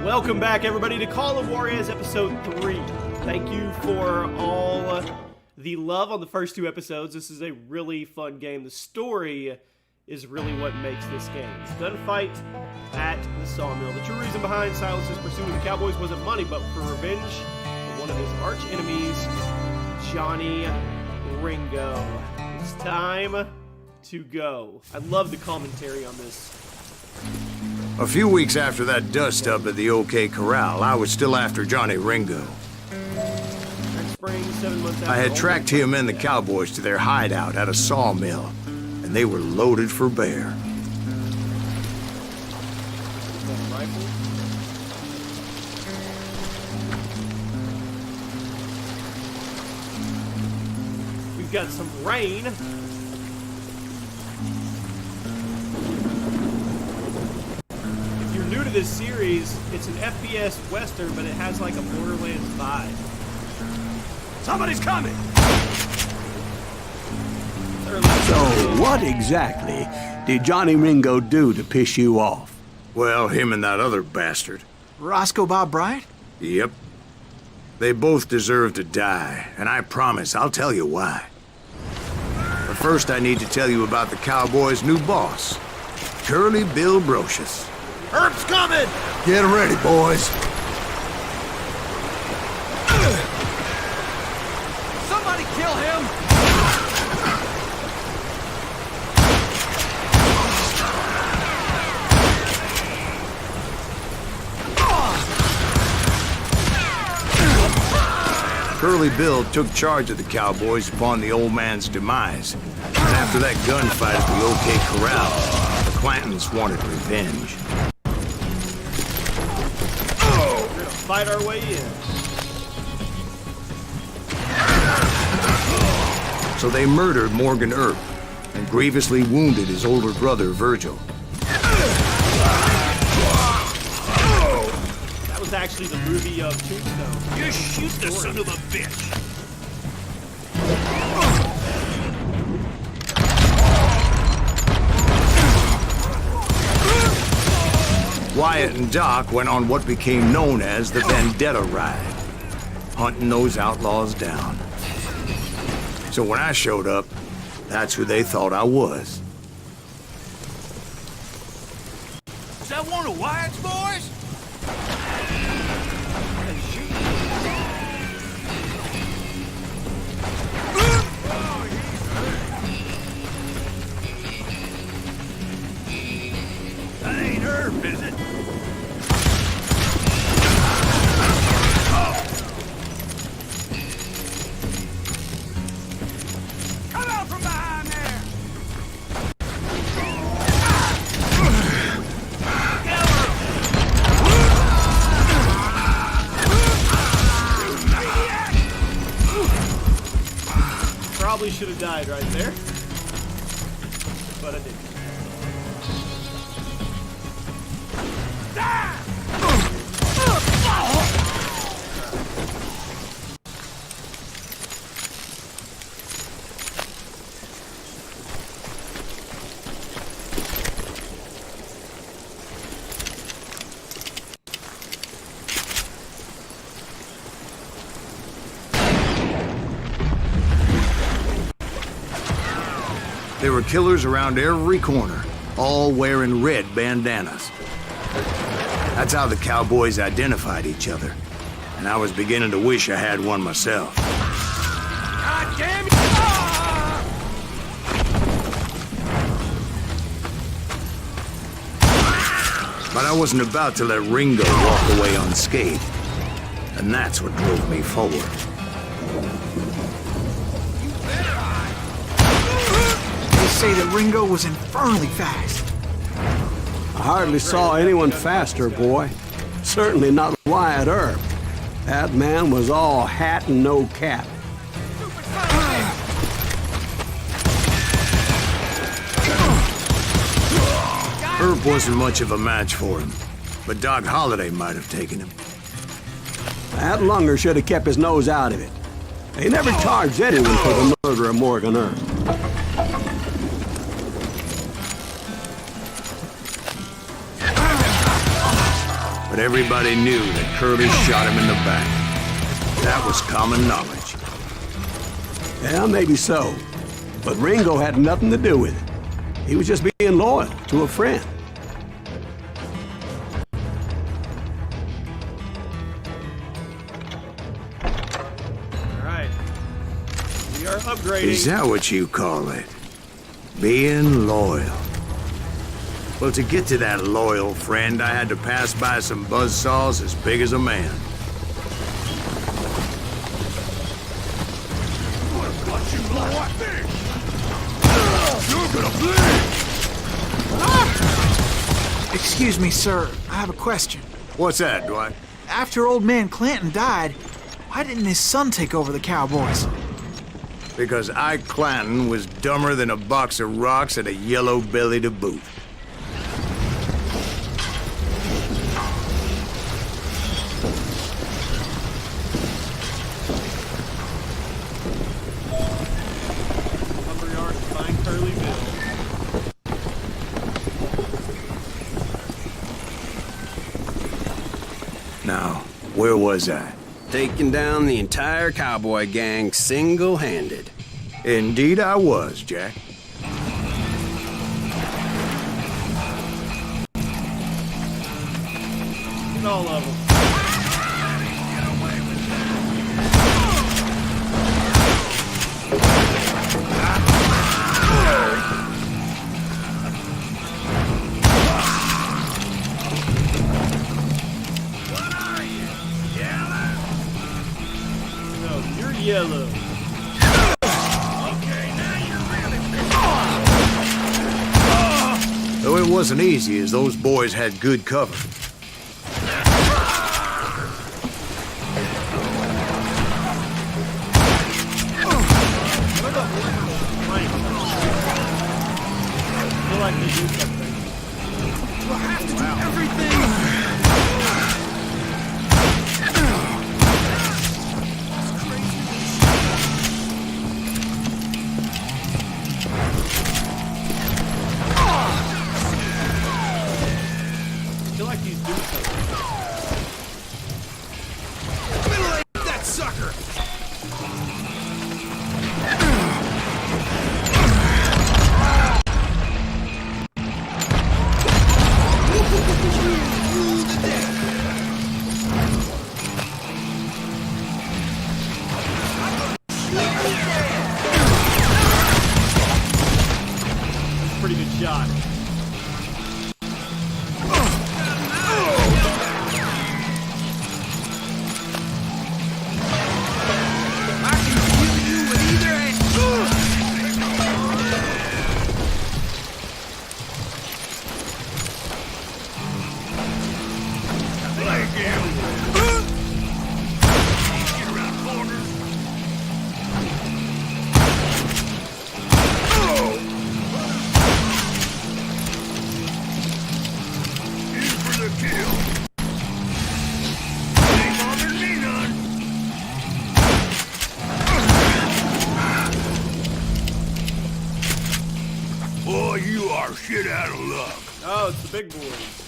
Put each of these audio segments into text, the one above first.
Welcome back, everybody, to Call of Juarez Episode 3. Thank you for all the love on the first two episodes. This is a really fun game. The story is really what makes this game. Gunfight at the sawmill. The true reason behind Silas's pursuit of the cowboys wasn't money, but for revenge of one of his arch enemies, Johnny Ringo. It's time to go. I love the commentary on this. A few weeks after that dust-up at the OK Corral, I was still after Johnny Ringo. Spring, 7 months after I had tracked him and the cowboys to their hideout at a sawmill, and they were loaded for bear. We've got some rain. If you're new to this series, it's an FPS Western, but it has like a Borderlands vibe. Somebody's coming! So, what exactly did Johnny Ringo do to piss you off? Well, him and that other bastard. Roscoe Bob Bryant? Yep. They both deserve to die, and I promise I'll tell you why. But first I need to tell you about the cowboys' new boss, Curly Bill Brocious. Herb's coming! Get ready, boys. Somebody kill him! Curly Bill took charge of the cowboys upon the old man's demise. And after that gunfight at the OK Corral, the Clantons wanted revenge. We're gonna fight our way in. So they murdered Morgan Earp and grievously wounded his older brother, Virgil. That was actually the movie of Tombstone. You shoot the son of a bitch! Wyatt and Doc went on what became known as the Vendetta Ride, hunting those outlaws down. So when I showed up, that's who they thought I was. Is that one of Wyatt's boys? That ain't Herb, is it? Come out from behind there! Probably should have died right there, but I didn't. There were killers around every corner, all wearing red bandanas. That's how the cowboys identified each other, and I was beginning to wish I had one myself. God damn it! But I wasn't about to let Ringo walk away unscathed, and that's what drove me forward. They say that Ringo was infernally fast. I hardly saw anyone faster, boy. Certainly not Wyatt Earp. That man was all hat and no cap. Earp wasn't much of a match for him, but Doc Holliday might have taken him. That lunger should have kept his nose out of it. They never charged anyone for the murder of Morgan Earp. But everybody knew that Curly shot him in the back. That was common knowledge. Yeah, maybe so. But Ringo had nothing to do with it. He was just being loyal to a friend. Alright. We are upgrading. Is that what you call it? Being loyal. Well, to get to that loyal friend, I had to pass by some buzzsaws as big as a man. Excuse me, sir. I have a question. What's that, Dwight? After old man Clanton died, why didn't his son take over the Cowboys? Because Ike Clanton was dumber than a box of rocks and a yellow belly to boot. Lumberyard to find Curly Bill. Now, where was I? Taking down the entire cowboy gang single-handed. Indeed I was, Jack. Get all of them. No, you're yellow. Though it wasn't easy, as those boys had good cover. I feel like they do something. We'll have to do everything. I feel like he's doing something. Middle that sucker! Pretty good shot. Boy, you are shit out of luck. Oh, it's the big boys.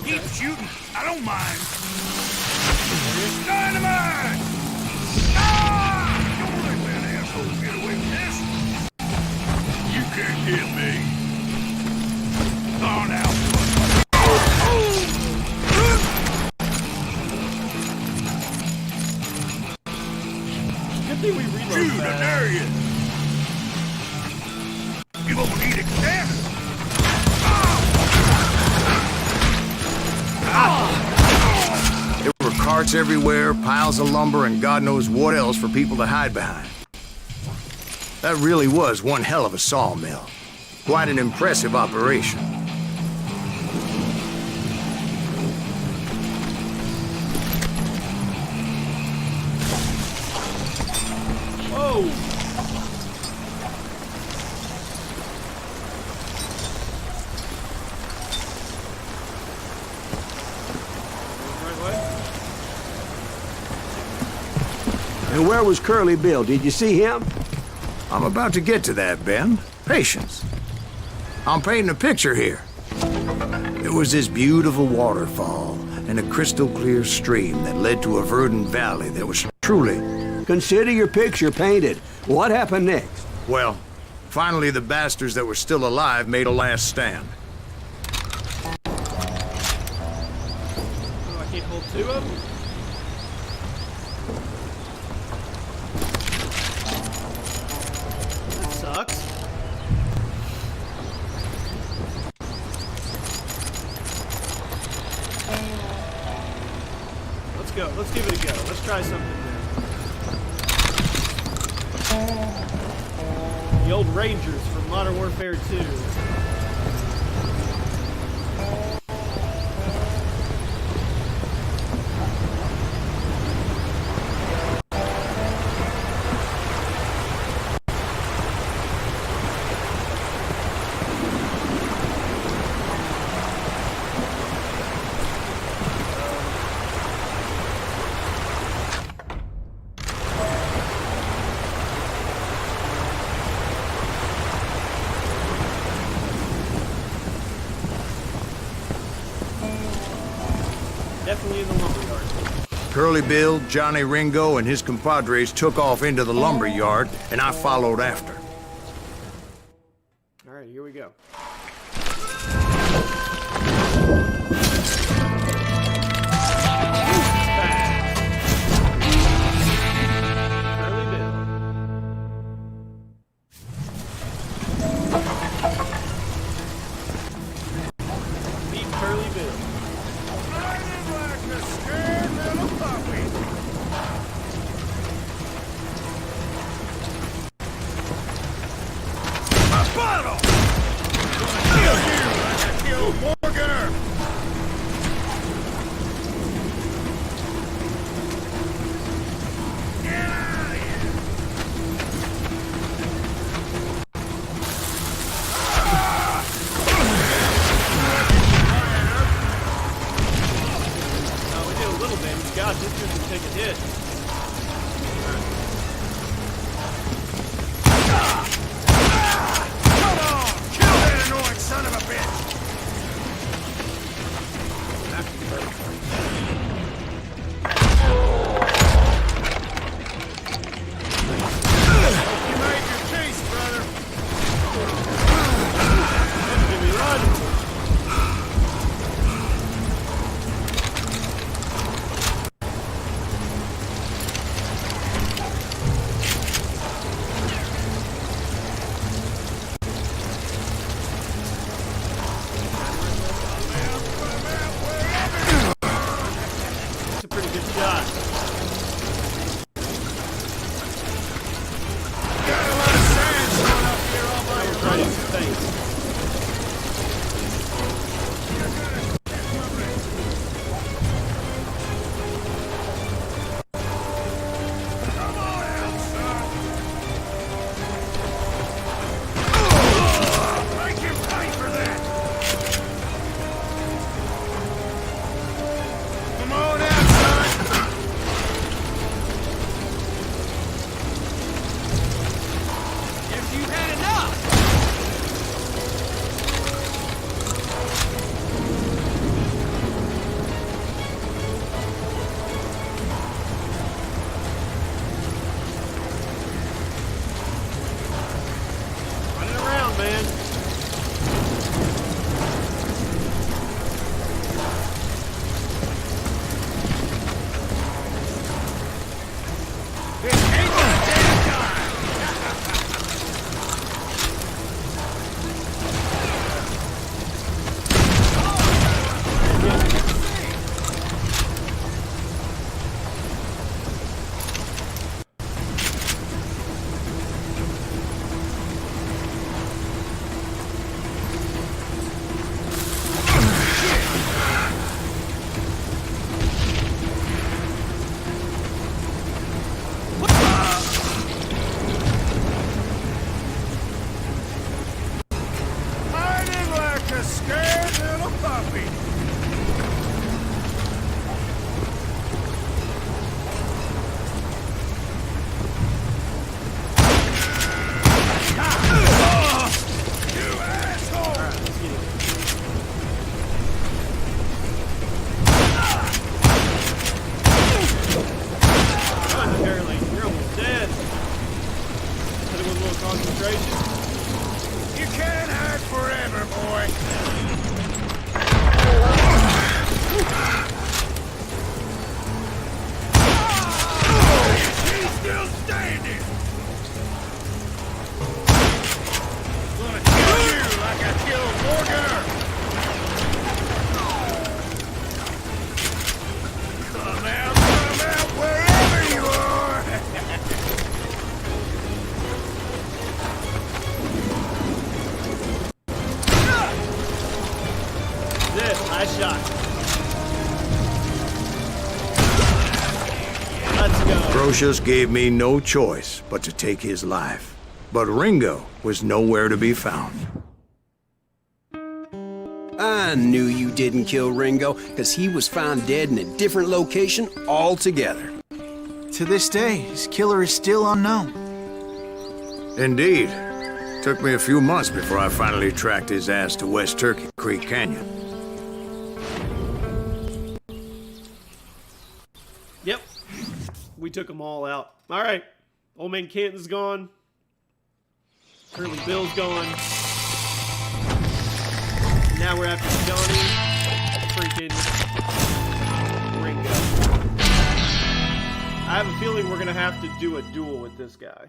Okay. Keep shooting. I don't mind. Dynamite! Ah! Don't let that asshole get away with this. You can't get me. Oh, now. Good thing we reload Shoot, I fast. dare you. You won't need it, Captain. There were carts everywhere, piles of lumber, and God knows what else for people to hide behind. That really was one hell of a sawmill. Quite an impressive operation. Whoa! Right way? And where was Curly Bill? Did you see him? I'm about to get to that, Ben. Patience. I'm painting a picture here. There was this beautiful waterfall, and a crystal clear stream that led to a verdant valley that was truly... Consider your picture painted. What happened next? Well, finally the bastards that were still alive made a last stand. Oh, I can't hold two of them? That sucks. Let's go. Let's give it a go. Let's try something new. The old Rangers from Modern Warfare 2. Definitely in the lumberyard. Curly Bill, Johnny Ringo, and his compadres took off into the lumber yard, and I followed after. All right, here we go. Curly Bill. Meet Curly Bill. God, this dude can take a hit. Come on! Kill that annoying son of a bitch! You made your case, brother. Give me run. That's a pretty good shot. Got a lot of sandstone up here all by your Right in his face. Come on out, son! Make him pay for that! Come on out, son! Atrocious gave me no choice but to take his life. But Ringo was nowhere to be found. I knew you didn't kill Ringo, because he was found dead in a different location altogether. To this day, his killer is still unknown. Indeed. Took me a few months before I finally tracked his ass to West Turkey Creek Canyon. Yep. We took them all out. All right. Old man Canton's gone. Curly Bill's gone. Now we're after Johnny freaking Ringo. I have a feeling we're going to have to do a duel with this guy.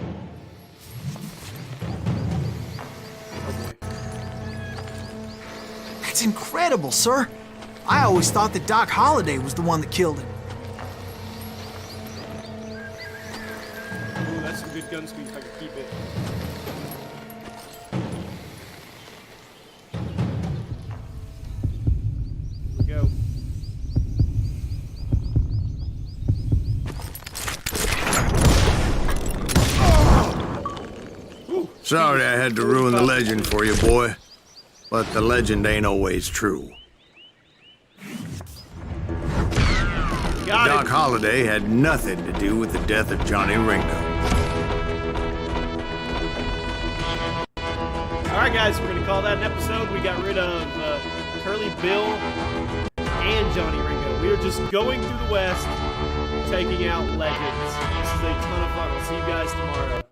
Oh boy. That's incredible, sir. I always thought that Doc Holliday was the one that killed him. Ooh, that's some good gun speed if I can keep it. Here we go. Sorry I had to ruin the legend for you, boy. But the legend ain't always true. Got Doc it. Holliday had nothing to do with the death of Johnny Ringo. Alright guys, we're going to call that an episode. We got rid of Curly Bill and Johnny Ringo. We are just going through the West, taking out legends. This is a ton of fun. We'll see you guys tomorrow.